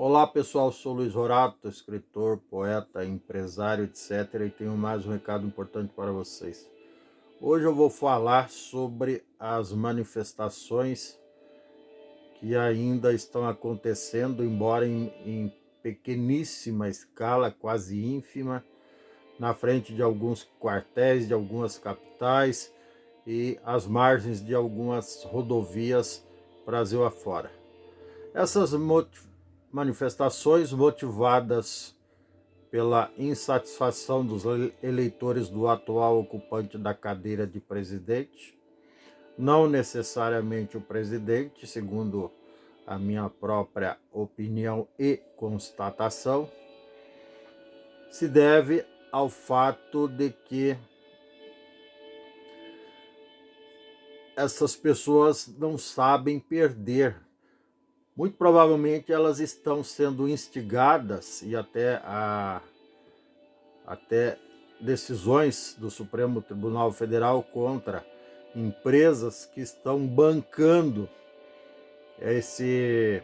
Olá pessoal, sou Luiz Horato, escritor, poeta, empresário, etc. E tenho mais um recado importante para vocês. Hoje eu vou falar sobre as manifestações que ainda estão acontecendo, embora em pequeníssima escala, quase ínfima, na frente de alguns quartéis, de algumas capitais e às margens de algumas rodovias Brasil afora. Essas manifestações motivadas pela insatisfação dos eleitores do atual ocupante da cadeira de presidente, não necessariamente o presidente, segundo a minha própria opinião e constatação, se deve ao fato de que essas pessoas não sabem perder. Muito provavelmente elas estão sendo instigadas e até decisões do Supremo Tribunal Federal contra empresas que estão bancando esse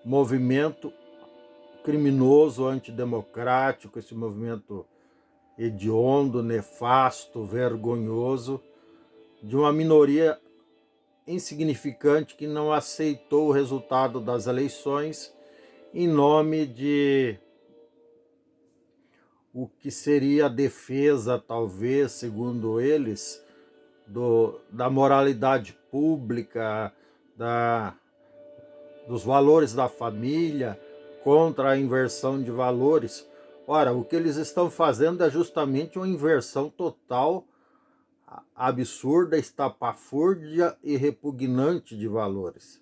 movimento criminoso, antidemocrático, esse movimento hediondo, nefasto, vergonhoso, de uma minoria insignificante que não aceitou o resultado das eleições em nome de o que seria a defesa, talvez, segundo eles, da moralidade pública, dos valores da família, contra a inversão de valores. Ora, o que eles estão fazendo é justamente uma inversão total, absurda, estapafúrdia e repugnante de valores.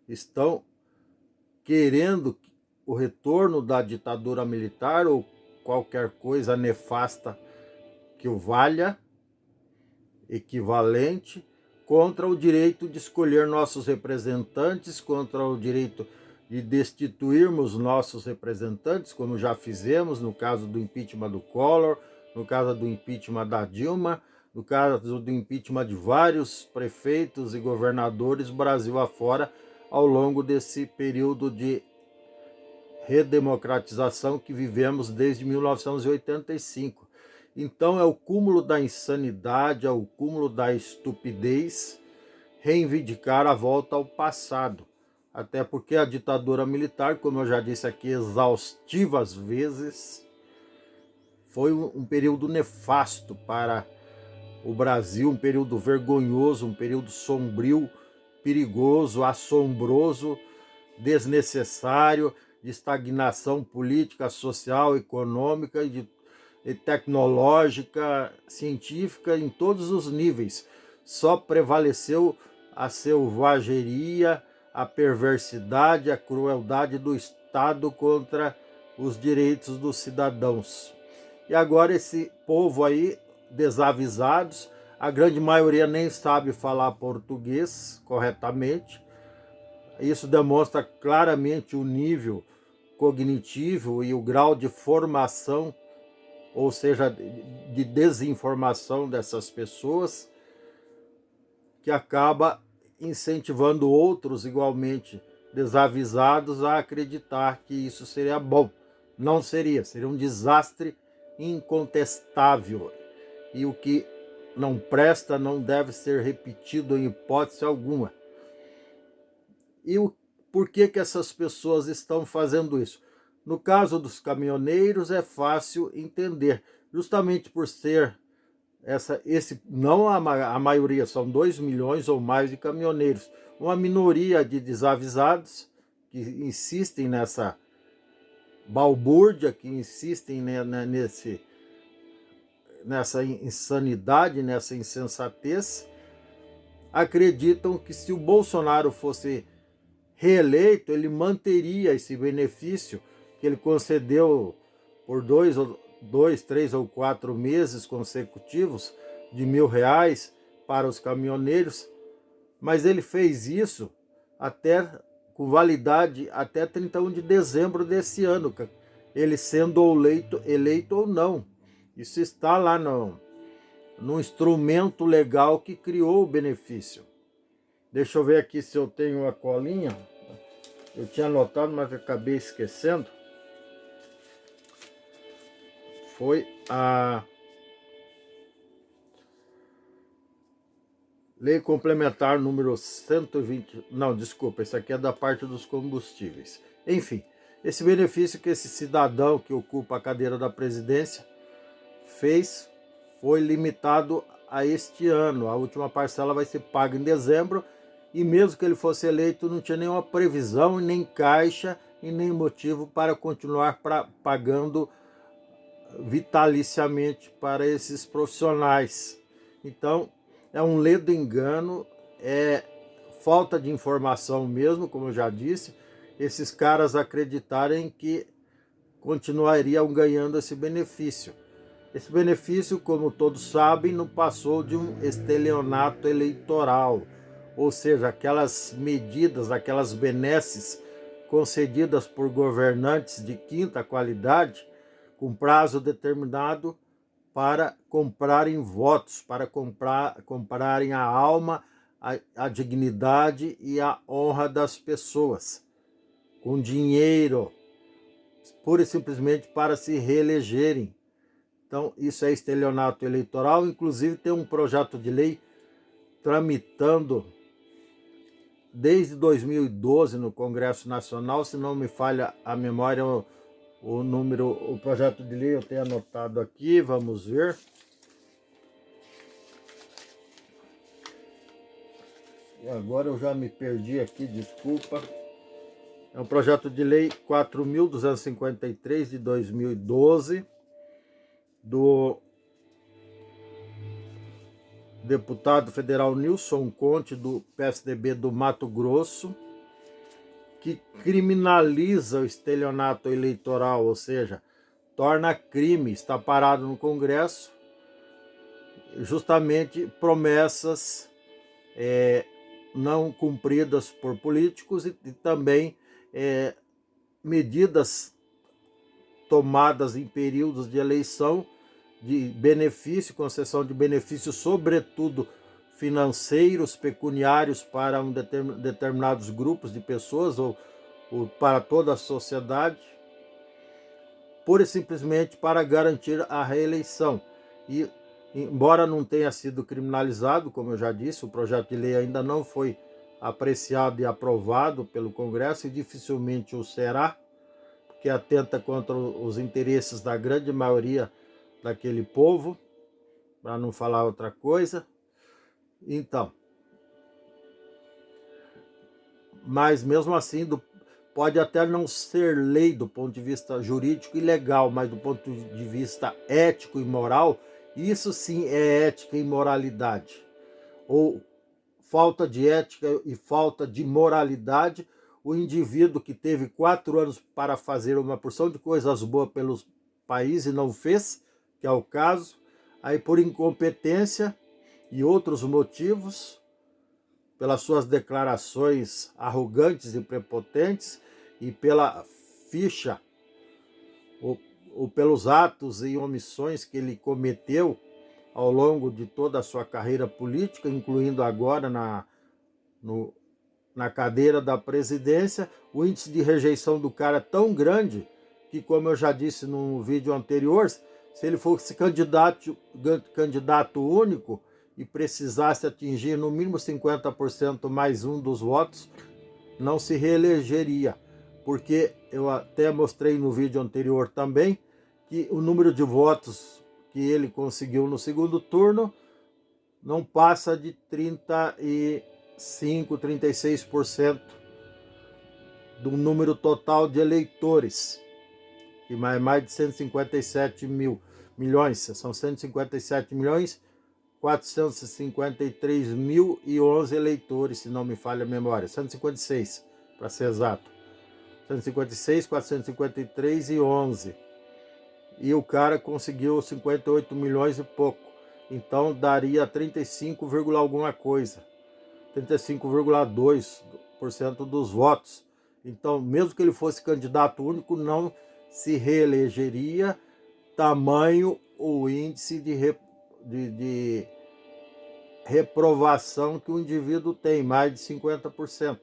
Estão querendo o retorno da ditadura militar ou qualquer coisa nefasta que o valha, equivalente, contra o direito de escolher nossos representantes, contra o direito de destituirmos nossos representantes, como já fizemos no caso do impeachment do Collor, no caso do impeachment da Dilma, no caso do impeachment de vários prefeitos e governadores Brasil afora ao longo desse período de redemocratização que vivemos desde 1985. Então é o cúmulo da insanidade, é o cúmulo da estupidez reivindicar a volta ao passado. Até porque a ditadura militar, como eu já disse aqui exaustivas vezes, foi um período nefasto para o Brasil, um período vergonhoso, um período sombrio, perigoso, assombroso, desnecessário, de estagnação política, social, econômica e tecnológica, científica, em todos os níveis. Só prevaleceu a selvageria, a perversidade, a crueldade do Estado contra os direitos dos cidadãos. E agora esse povo aí, desavisados, a grande maioria nem sabe falar português corretamente. Isso demonstra claramente o nível cognitivo e o grau de formação, ou seja, de desinformação dessas pessoas, que acaba incentivando outros igualmente desavisados a acreditar que isso seria bom. Não seria, seria um desastre incontestável. E o que não presta não deve ser repetido em hipótese alguma. E por que essas pessoas estão fazendo isso? No caso dos caminhoneiros é fácil entender, justamente por ser não a maioria, são 2 milhões ou mais de caminhoneiros, uma minoria de desavisados que insistem nessa balbúrdia, que insistem nessa insanidade, nessa insensatez, acreditam que se o Bolsonaro fosse reeleito, ele manteria esse benefício que ele concedeu por 3 ou 4 meses consecutivos de R$ 1.000 para os caminhoneiros, mas ele fez isso com validade até 31 de dezembro desse ano, ele sendo eleito ou não. Isso está lá no instrumento legal que criou o benefício. Deixa eu ver aqui se eu tenho a colinha. Eu tinha anotado, mas acabei esquecendo. Foi a Lei Complementar número 120... Não, desculpa, isso aqui é da parte dos combustíveis. Enfim, esse benefício que esse cidadão que ocupa a cadeira da presidência fez foi limitado a este ano. A última parcela vai ser paga em dezembro e mesmo que ele fosse eleito não tinha nenhuma previsão, nem caixa e nem motivo para continuar pagando vitaliciamente para esses profissionais. Então, é um ledo engano, é falta de informação mesmo, como eu já disse, esses caras acreditarem que continuariam ganhando esse benefício. Esse benefício, como todos sabem, não passou de um estelionato eleitoral, ou seja, aquelas medidas, aquelas benesses concedidas por governantes de quinta qualidade, com prazo determinado para comprarem votos, para comprarem a alma, a dignidade e a honra das pessoas, com dinheiro, pura e simplesmente para se reelegerem. Então, isso é estelionato eleitoral. Inclusive, tem um projeto de lei tramitando desde 2012 no Congresso Nacional, se não me falha a memória, o número, o projeto de lei eu tenho anotado aqui, vamos ver. Agora eu já me perdi aqui, desculpa. É um projeto de lei 4.253 de 2012, do deputado federal Nilson Conte, do PSDB do Mato Grosso, que criminaliza o estelionato eleitoral, ou seja, torna crime, está parado no Congresso, justamente promessas não cumpridas por políticos e também medidas tomadas em períodos de eleição de benefício, concessão de benefícios, sobretudo financeiros, pecuniários para determinados grupos de pessoas ou para toda a sociedade, pura e simplesmente para garantir a reeleição. E, embora não tenha sido criminalizado, como eu já disse, o projeto de lei ainda não foi apreciado e aprovado pelo Congresso e dificilmente o será, porque atenta contra os interesses da grande maioria daquele povo, para não falar outra coisa. Então, mas mesmo assim, pode até não ser lei do ponto de vista jurídico e legal, mas do ponto de vista ético e moral, isso sim é ética e moralidade. Ou falta de ética e falta de moralidade, o indivíduo que teve 4 anos para fazer uma porção de coisas boas pelo país e não fez, que é o caso, aí por incompetência e outros motivos, pelas suas declarações arrogantes e prepotentes e pela ficha ou pelos atos e omissões que ele cometeu ao longo de toda a sua carreira política, incluindo agora na cadeira da presidência, o índice de rejeição do cara é tão grande que, como eu já disse no vídeo anterior, se ele fosse candidato único e precisasse atingir no mínimo 50% mais um dos votos, não se reelegeria, porque eu até mostrei no vídeo anterior também que o número de votos que ele conseguiu no segundo turno não passa de 35, 36% do número total de eleitores, que é mais de 157 milhões, são 157 milhões 453.011 eleitores, se não me falha a memória, 156 para ser exato, 156, 453 e 11, e o cara conseguiu 58 milhões e pouco, então daria 35, alguma coisa, 35,2% dos votos. Então, mesmo que ele fosse candidato único, não se reelegeria, tamanho o índice de reprovação que o indivíduo tem, mais de 50%.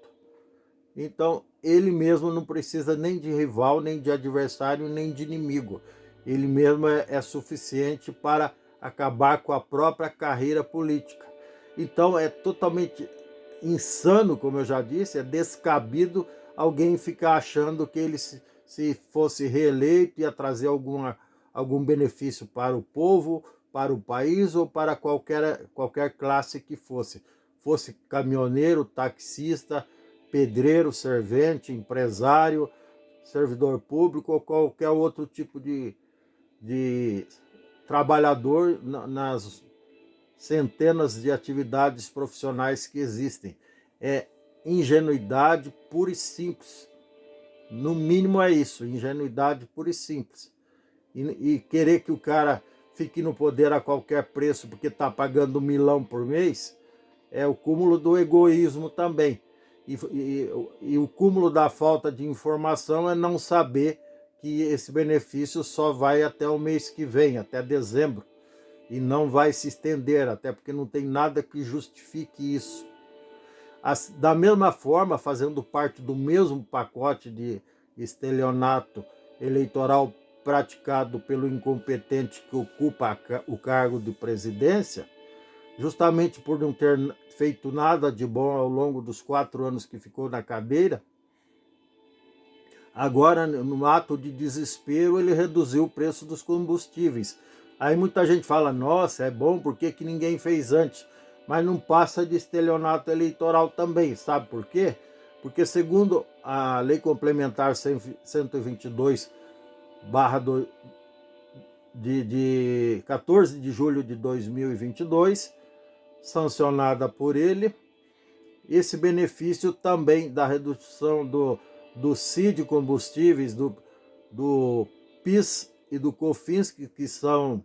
Então, ele mesmo não precisa nem de rival, nem de adversário, nem de inimigo. Ele mesmo é suficiente para acabar com a própria carreira política. Então é totalmente insano, como eu já disse, é descabido alguém ficar achando que ele, se fosse reeleito, ia trazer algum benefício para o povo, para o país ou para qualquer classe que fosse. Fosse caminhoneiro, taxista, pedreiro, servente, empresário, servidor público ou qualquer outro tipo de trabalhador nas centenas de atividades profissionais que existem. É ingenuidade pura e simples. No mínimo é isso, ingenuidade pura e simples. E querer que o cara fique no poder a qualquer preço porque está pagando 1.000.000 por mês, é o cúmulo do egoísmo também. E o cúmulo da falta de informação é não saber que esse benefício só vai até o mês que vem, até dezembro, e não vai se estender, até porque não tem nada que justifique isso. Da mesma forma, fazendo parte do mesmo pacote de estelionato eleitoral praticado pelo incompetente que ocupa o cargo de presidência, justamente por não ter feito nada de bom ao longo dos 4 anos que ficou na cadeira, agora, no ato de desespero, ele reduziu o preço dos combustíveis. Aí muita gente fala, nossa, é bom, por que ninguém fez antes? Mas não passa de estelionato eleitoral também, sabe por quê? Porque segundo a Lei Complementar 122, de 14 de julho de 2022, sancionada por ele, esse benefício também da redução do CID combustíveis, do PIS e do COFINS, que são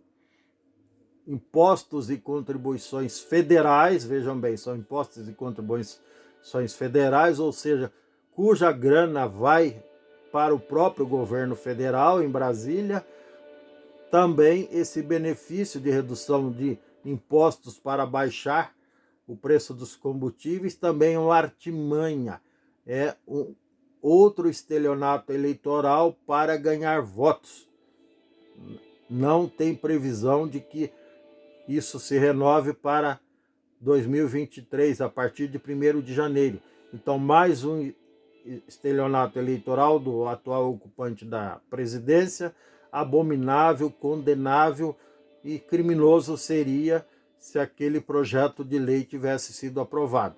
impostos e contribuições federais, vejam bem, são impostos e contribuições federais, ou seja, cuja grana vai para o próprio governo federal em Brasília. Também esse benefício de redução de impostos para baixar o preço dos combustíveis também é uma artimanha, é outro estelionato eleitoral para ganhar votos. Não tem previsão de que isso se renove para 2023, a partir de 1º de janeiro. Então, mais um estelionato eleitoral do atual ocupante da presidência, abominável, condenável e criminoso seria se aquele projeto de lei tivesse sido aprovado.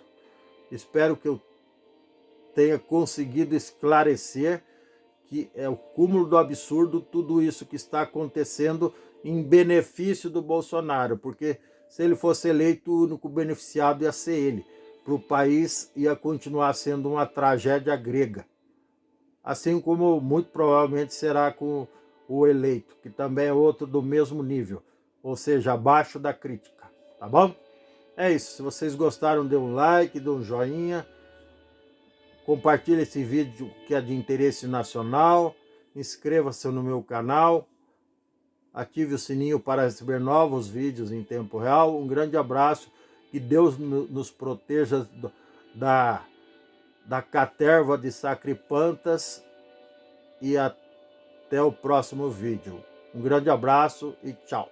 Espero que eu tenha conseguido esclarecer que é o cúmulo do absurdo tudo isso que está acontecendo em benefício do Bolsonaro, porque se ele fosse eleito, o único beneficiado ia ser ele. Para o país ia continuar sendo uma tragédia grega. Assim como muito provavelmente será com o eleito, que também é outro do mesmo nível, ou seja, abaixo da crítica, tá bom? É isso, se vocês gostaram, dê um like, dê um joinha, compartilhe esse vídeo que é de interesse nacional, inscreva-se no meu canal, ative o sininho para receber novos vídeos em tempo real. Um grande abraço, que Deus nos proteja da caterva de sacripantas e até o próximo vídeo. Um grande abraço e tchau.